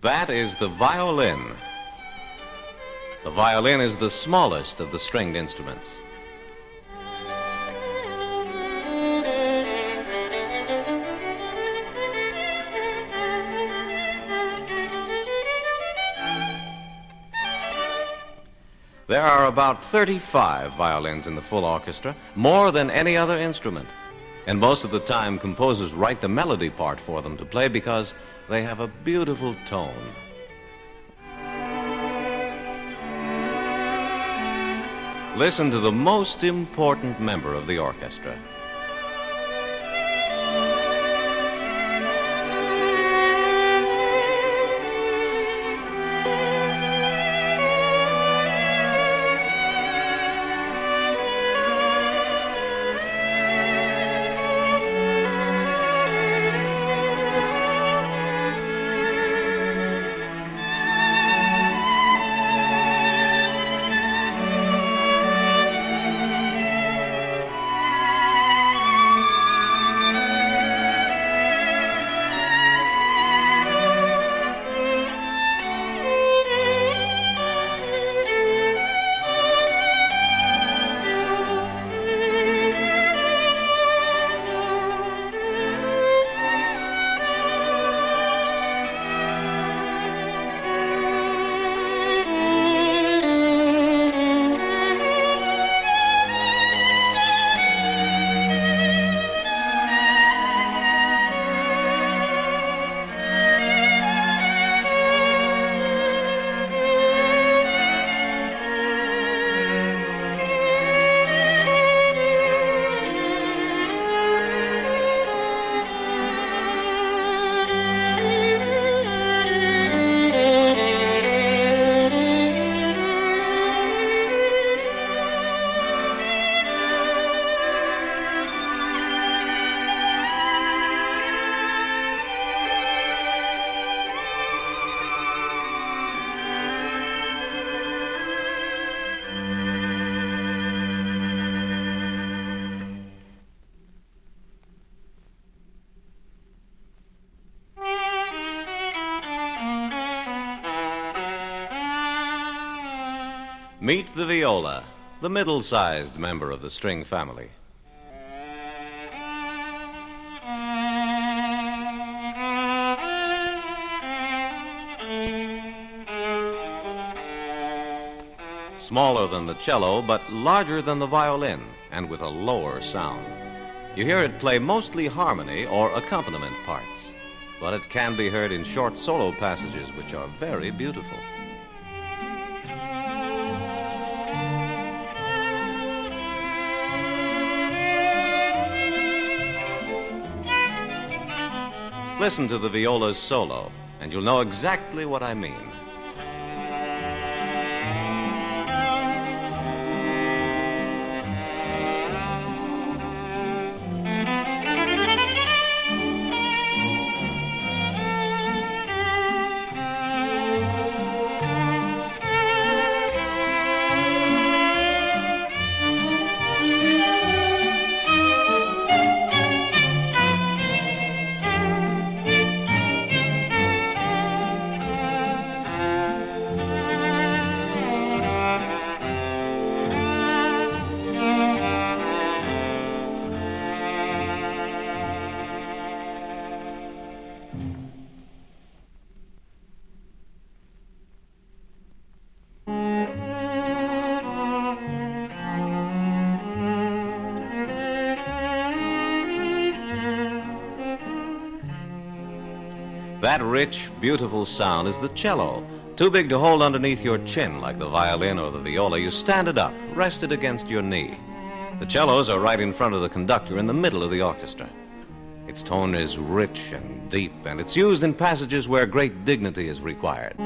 That is the violin. The violin is the smallest of the stringed instruments. There are about 35 violins in the full orchestra, more than any other instrument. And most of the time, composers write the melody part for them to play because they have a beautiful tone. Listen to the most important member of the orchestra. Meet the viola, the middle-sized member of the string family. Smaller than the cello, but larger than the violin, and with a lower sound. You hear it play mostly harmony or accompaniment parts, but it can be heard in short solo passages which are very beautiful. Listen to the viola's solo, and you'll know exactly what I mean. That rich, beautiful sound is the cello. Too big to hold underneath your chin like the violin or the viola, you stand it up, rest it against your knee. The cellos are right in front of the conductor in the middle of the orchestra. Its tone is rich and deep, and it's used in passages where great dignity is required.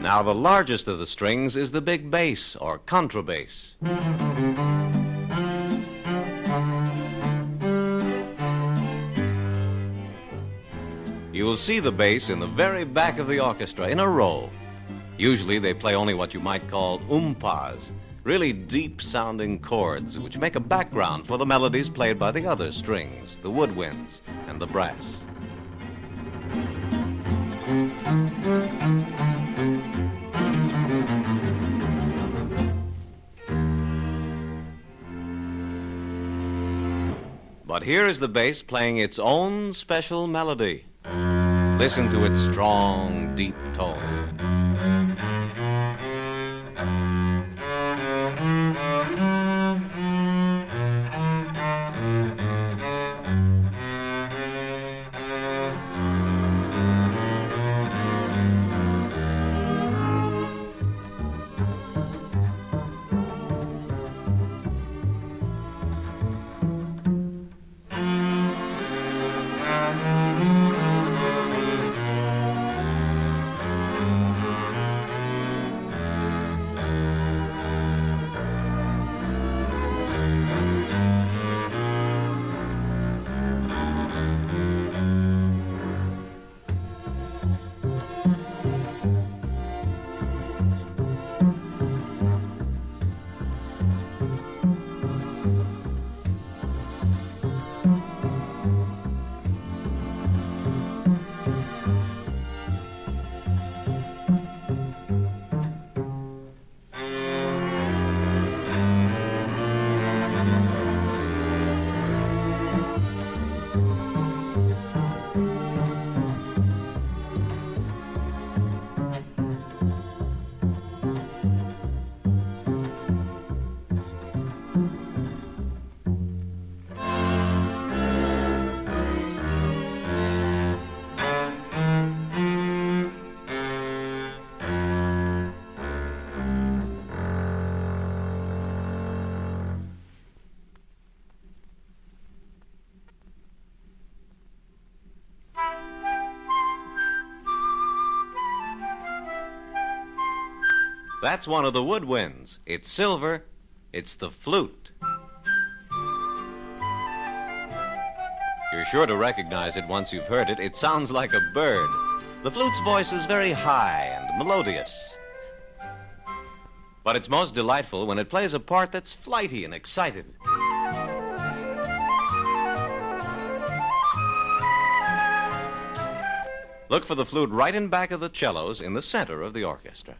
Now, the largest of the strings is the big bass, or contrabass. You will see the bass in the very back of the orchestra in a row. Usually they play only what you might call umpas, really deep-sounding chords which make a background for the melodies played by the other strings, the woodwinds, and the brass. But here is the bass playing its own special melody. Listen to its strong, deep tone. That's one of the woodwinds. It's silver. It's the flute. You're sure to recognize it once you've heard it. It sounds like a bird. The flute's voice is very high and melodious. But it's most delightful when it plays a part that's flighty and excited. Look for the flute right in back of the cellos in the center of the orchestra.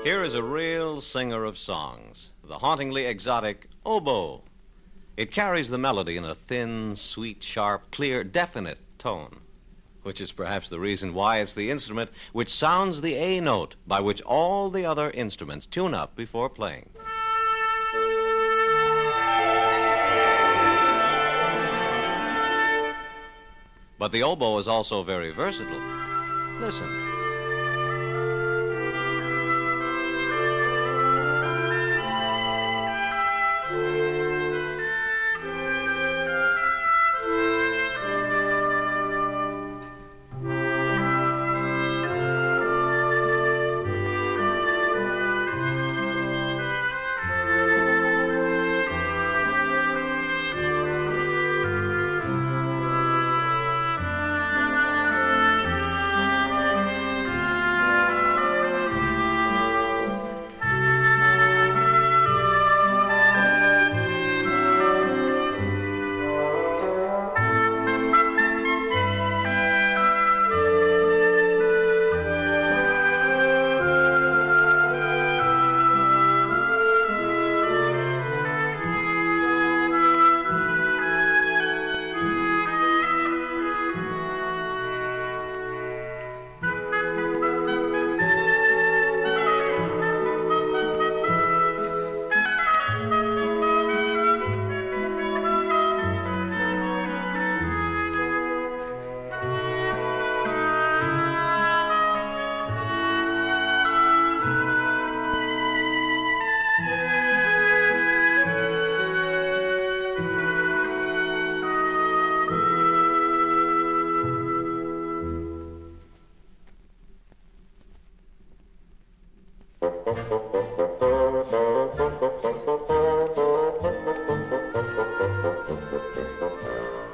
Here is a real singer of songs, the hauntingly exotic oboe. It carries the melody in a thin, sweet, sharp, clear, definite tone, which is perhaps the reason why it's the instrument which sounds the A note by which all the other instruments tune up before playing. But the oboe is also very versatile. Listen.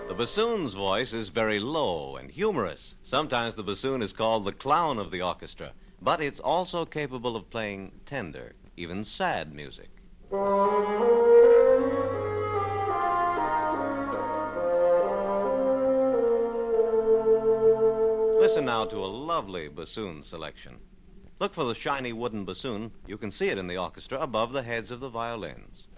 The bassoon's voice is very low and humorous. Sometimes the bassoon is called the clown of the orchestra, but it's also capable of playing tender, even sad music. Listen now to a lovely bassoon selection. Look for the shiny wooden bassoon. You can see it in the orchestra above the heads of the violins.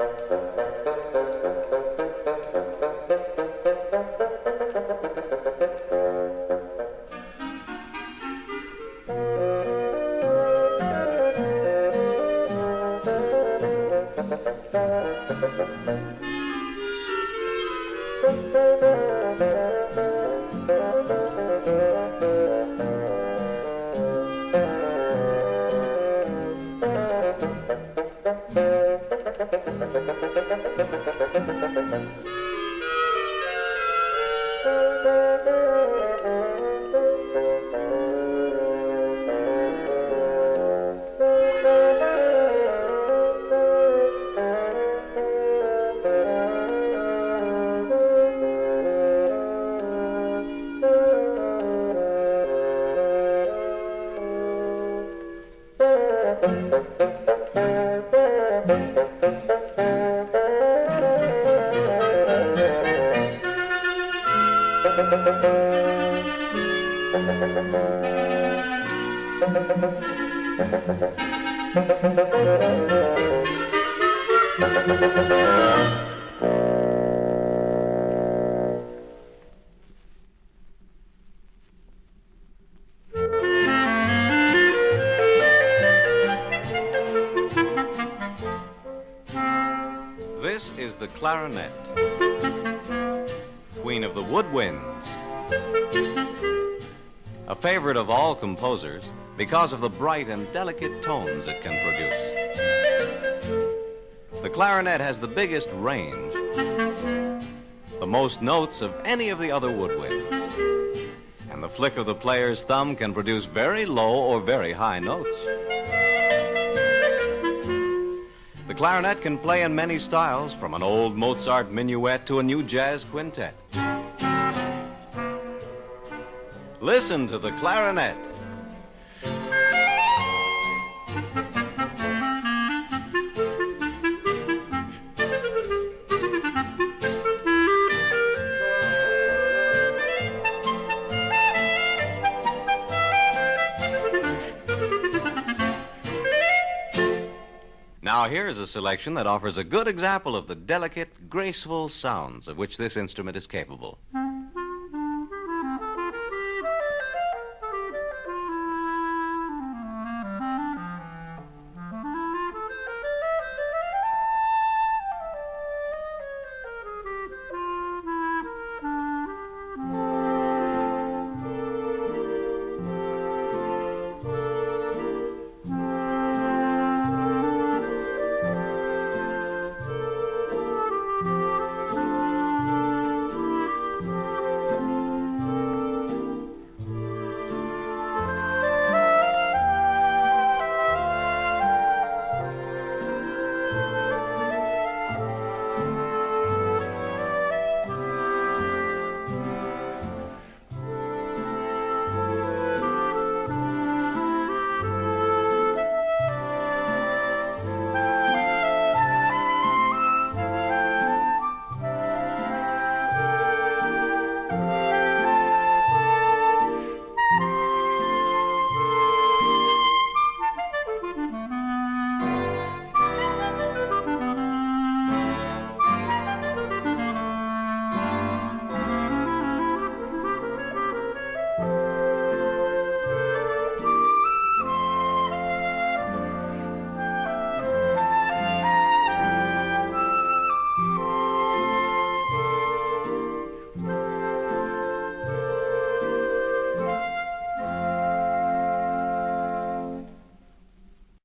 This is the clarinet, queen of the woodwinds, a favorite of all composers because of the bright and delicate tones it can produce. The clarinet has the biggest range, the most notes of any of the other woodwinds, and the flick of the player's thumb can produce very low or very high notes. The clarinet can play in many styles, from an old Mozart minuet to a new jazz quintet. Listen to the clarinet. Now here is a selection that offers a good example of the delicate, graceful sounds of which this instrument is capable.